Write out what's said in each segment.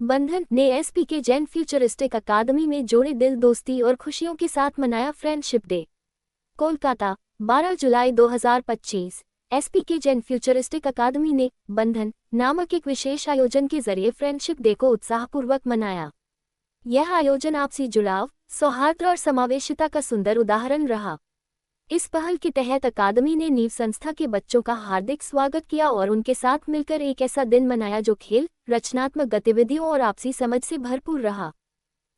बंधन ने SPK Jain futuristic अकादमी में जोड़े दिल, दोस्ती और खुशियों के साथ मनाया फ्रेंडशिप डे। कोलकाता, 12 जुलाई 2025। एसपीके जैन फ्यूचरिस्टिक अकादमी ने बंधन नामक एक विशेष आयोजन के जरिए फ्रेंडशिप डे को उत्साहपूर्वक मनाया। यह आयोजन आपसी जुड़ाव, सौहार्द और समावेशिता का सुंदर उदाहरण रहा। इस पहल के तहत अकादमी ने नीव संस्था के बच्चों का हार्दिक स्वागत किया और उनके साथ मिलकर एक ऐसा दिन मनाया जो खेल, रचनात्मक गतिविधियों और आपसी समझ से भरपूर रहा।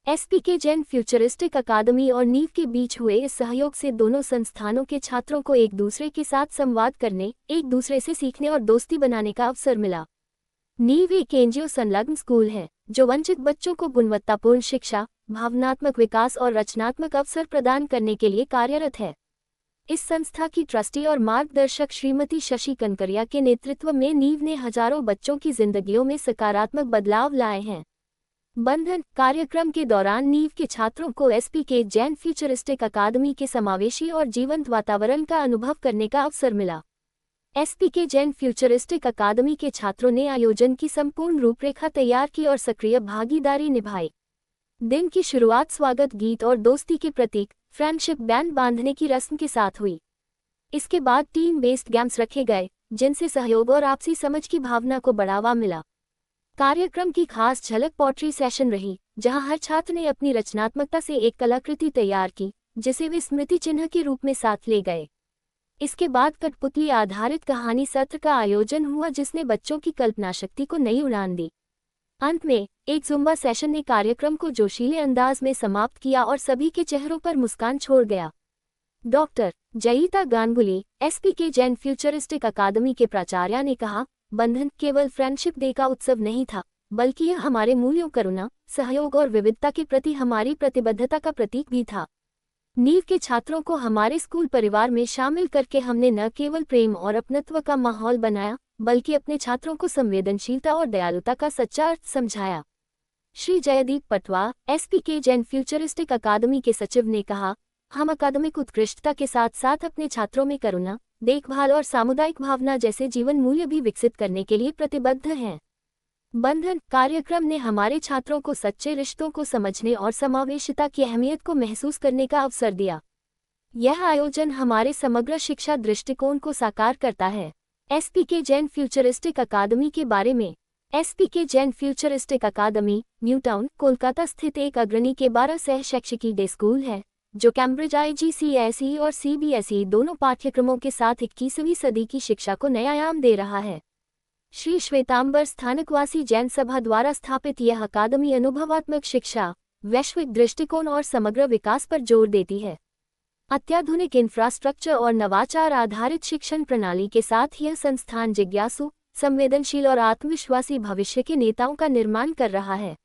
एसपीके जैन फ्यूचरिस्टिक अकादमी और नीव के बीच हुए इस सहयोग से दोनों संस्थानों के छात्रों को एक दूसरे के साथ संवाद करने, एक दूसरे से सीखने और दोस्ती बनाने का अवसर मिला। नीव एक एनजीओ संलग्न स्कूल है जो वंचित बच्चों को गुणवत्तापूर्ण शिक्षा, भावनात्मक विकास और रचनात्मक अवसर प्रदान करने के लिए कार्यरत है। इस संस्था की ट्रस्टी और मार्गदर्शक श्रीमती शशि कनकरिया के नेतृत्व में नीव ने हजारों बच्चों की जिंदगियों में सकारात्मक बदलाव लाए हैं। बंधन कार्यक्रम के दौरान नीव के छात्रों को एसपीके जैन फ्यूचरिस्टिक अकादमी के समावेशी और जीवंत वातावरण का अनुभव करने का अवसर मिला। एसपीके जैन फ्यूचरिस्टिक अकादमी के छात्रों ने आयोजन की संपूर्ण रूपरेखा तैयार की और सक्रिय भागीदारी निभाई। दिन की शुरुआत स्वागत गीत और दोस्ती के प्रतीक फ्रेंडशिप बैंड बांधने की रस्म के साथ हुई। इसके बाद टीम बेस्ड गेम्स रखे गए जिनसे सहयोग और आपसी समझ की भावना को बढ़ावा मिला। कार्यक्रम की खास झलक पोट्री सेशन रही, जहां हर छात्र ने अपनी रचनात्मकता से एक कलाकृति तैयार की जिसे वे स्मृति चिन्ह के रूप में साथ ले गए। इसके बाद कठपुतली आधारित कहानी सत्र का आयोजन हुआ जिसने बच्चों की कल्पना शक्ति को नई उड़ान दी। अंत में एक जुम्बा सेशन ने कार्यक्रम को जोशीले अंदाज में समाप्त किया और सभी के चेहरों पर मुस्कान छोड़ गया। Doctor Jayita Ganguly, S P K Jain futuristic academy के प्राचार्य ने कहा, बंधन केवल फ्रेंडशिप डे का उत्सव नहीं था, बल्कि यह हमारे मूल्यों, करुणा, सहयोग और विविधता के प्रति हमारी प्रतिबद्धता का प्रतीक भी था। नीव के छात्रों को हमारे स्कूल परिवार में शामिल करके हमने न केवल प्रेम और अपनत्व का माहौल बनाया, बल्कि अपने छात्रों को संवेदनशीलता और दयालुता का सच्चा अर्थ समझाया। Shri Jaideep Patwa, SPK Jain futuristic academy के सचिव ने कहा, हम अकादमिक उत्कृष्टता के साथ साथ अपने छात्रों में करुणा, देखभाल और सामुदायिक भावना जैसे जीवन मूल्य भी विकसित करने के लिए प्रतिबद्ध हैं। बंधन कार्यक्रम ने हमारे छात्रों को सच्चे रिश्तों को समझने और समावेशिता की अहमियत को महसूस करने का अवसर दिया। यह आयोजन हमारे समग्र शिक्षा दृष्टिकोण को साकार करता है। एसपीके जैन फ्यूचरिस्टिक अकादमी के बारे में। एसपीके जैन फ्यूचरिस्टिक अकादमी न्यू टाउन, कोलकाता स्थित एक अग्रणी के 12 सह शैक्षिकी डे स्कूल है जो कैम्ब्रिज आईजीसीएसई और सीबीएसई दोनों पाठ्यक्रमों के साथ 21वीं सदी की शिक्षा को नया आयाम दे रहा है। श्री श्वेतांबर स्थानकवासी जैन सभा द्वारा स्थापित यह अकादमी अनुभवात्मक शिक्षा, वैश्विक दृष्टिकोण और समग्र विकास पर जोर देती है। अत्याधुनिक इंफ्रास्ट्रक्चर और नवाचार आधारित शिक्षण प्रणाली के साथ यह संस्थान जिज्ञासु, संवेदनशील और आत्मविश्वासी भविष्य के नेताओं का निर्माण कर रहा है।